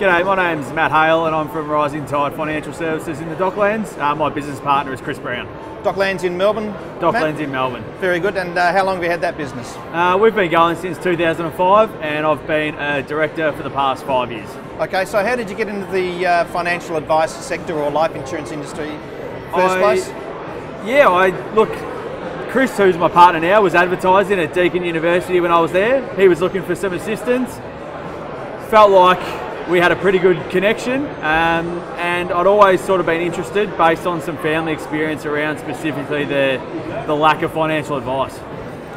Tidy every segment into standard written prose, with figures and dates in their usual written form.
G'day, my name's Matt Hale and I'm from Rising Tide Financial Services in the Docklands. My business partner is Chris Brown. Docklands in Melbourne? Docklands in Melbourne. Very good. And how long have you had that business? We've been going since 2005 and I've been a director for the past 5 years. Okay, so how did you get into the financial advice sector or life insurance industry first place? Look, Chris, who's my partner now, was advertising at Deakin University when I was there. He was looking for some assistance. Felt like we had a pretty good connection, and I'd always sort of been interested based on some family experience around specifically the lack of financial advice.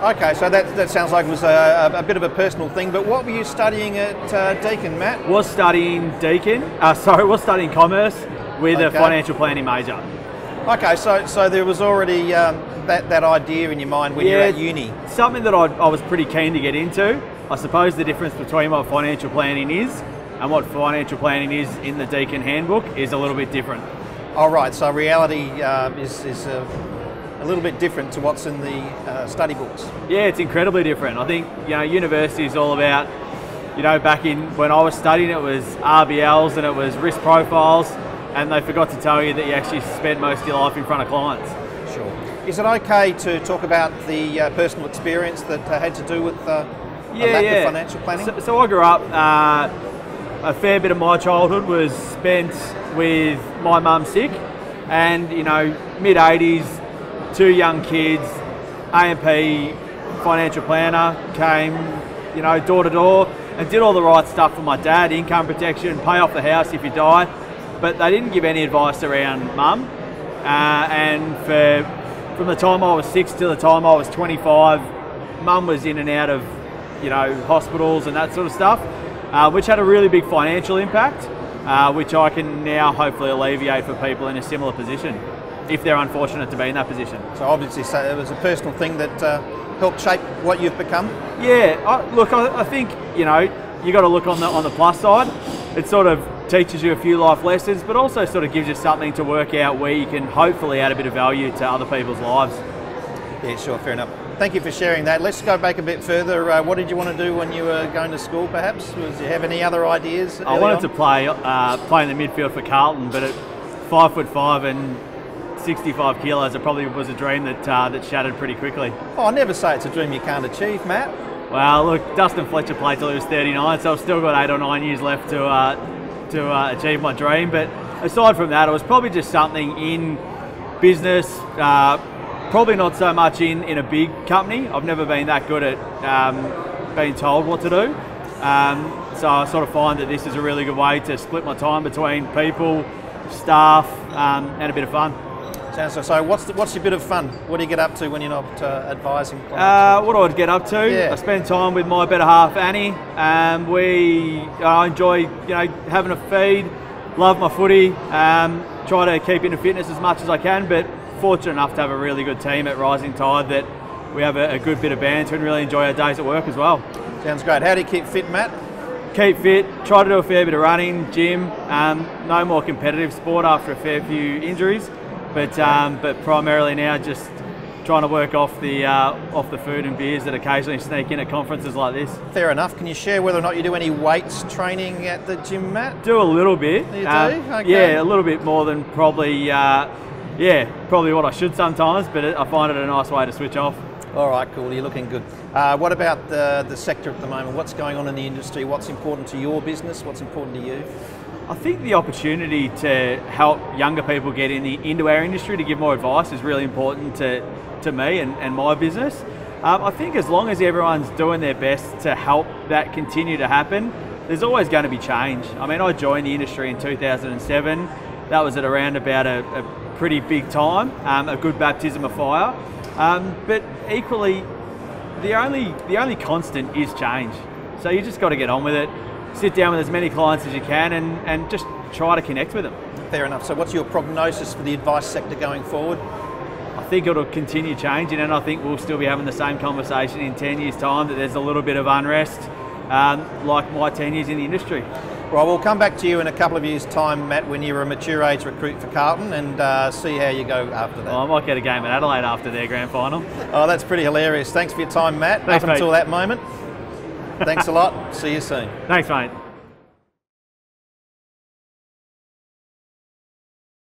Okay, so that sounds like it was a bit of a personal thing, but what were you studying at Deakin, Matt? Was studying commerce with a financial planning major. Okay, so there was already that idea in your mind when you were at uni. Something that I was pretty keen to get into. I suppose the difference between what financial planning is and what financial planning is in the Deakin handbook is a little bit different. All right, so reality is a little bit different to what's in the study books. Yeah, it's incredibly different. I think university is all about, back in when I was studying it was RBLs and it was risk profiles, and they forgot to tell you that you actually spent most of your life in front of clients. Sure. Is it okay to talk about the personal experience that had to do with a lack of financial planning? So I grew up, a fair bit of my childhood was spent with my mum sick, and mid-80s, 2 young kids, A&P financial planner came, door to door and did all the right stuff for my dad, income protection, pay off the house if you die, but they didn't give any advice around mum. And from the time I was 6 to the time I was 25, mum was in and out of hospitals and that sort of stuff, which had a really big financial impact, which I can now hopefully alleviate for people in a similar position, if they're unfortunate to be in that position. So obviously it was a personal thing that helped shape what you've become? Yeah, I think, you got to look on the plus side. It sort of teaches you a few life lessons, but also sort of gives you something to work out where you can hopefully add a bit of value to other people's lives. Yeah, sure, fair enough. Thank you for sharing that. Let's go back a bit further. What did you want to do when you were going to school, perhaps? Did you have any other ideas? I wanted to play in the midfield for Carlton, but at 5'5" and 65 kilos, it probably was a dream that shattered pretty quickly. Oh, I never say it's a dream you can't achieve, Matt. Well, look, Dustin Fletcher played till he was 39, so I've still got 8 or 9 years left to achieve my dream. But aside from that, it was probably just something in business. Probably not so much in a big company. I've never been that good at being told what to do. So I sort of find that this is a really good way to split my time between people, staff, and a bit of fun. So what's your bit of fun? What do you get up to when you're not advising clients? What do I get up to? Yeah. I spend time with my better half, Annie. I enjoy having a feed, love my footy, try to keep into fitness as much as I can, but fortunate enough to have a really good team at Rising Tide that we have a good bit of banter and really enjoy our days at work as well. Sounds great. How do you keep fit, Matt? Keep fit, try to do a fair bit of running, gym, no more competitive sport after a fair few injuries, but primarily now just trying to work off the food and beers that occasionally sneak in at conferences like this. Fair enough. Can you share whether or not you do any weights training at the gym, Matt? Do a little bit. You do? Okay. Yeah, a little bit more than probably what I should sometimes, but I find it a nice way to switch off. All right, cool. You're looking good. What about the sector at the moment? What's going on in the industry? What's important to your business? What's important to you? I think the opportunity to help younger people get into our industry to give more advice is really important to me and my business. I think as long as everyone's doing their best to help that continue to happen, there's always going to be change. I mean, I joined the industry in 2007. That was at around about a pretty big time, a good baptism of fire. But equally, the only constant is change. So you just got to get on with it. Sit down with as many clients as you can and just try to connect with them. Fair enough. So what's your prognosis for the advice sector going forward? I think it'll continue changing, and I think we'll still be having the same conversation in 10 years' time, that there's a little bit of unrest, like my 10 years in the industry. Right, we'll come back to you in a couple of years' time, Matt, when you're a mature age recruit for Carlton, and see how you go after that. Well, I might get a game at Adelaide after their grand final. Oh, that's pretty hilarious. Thanks for your time, Matt. Thanks, up until mate. that moment. Thanks a lot. See you soon. Thanks, mate.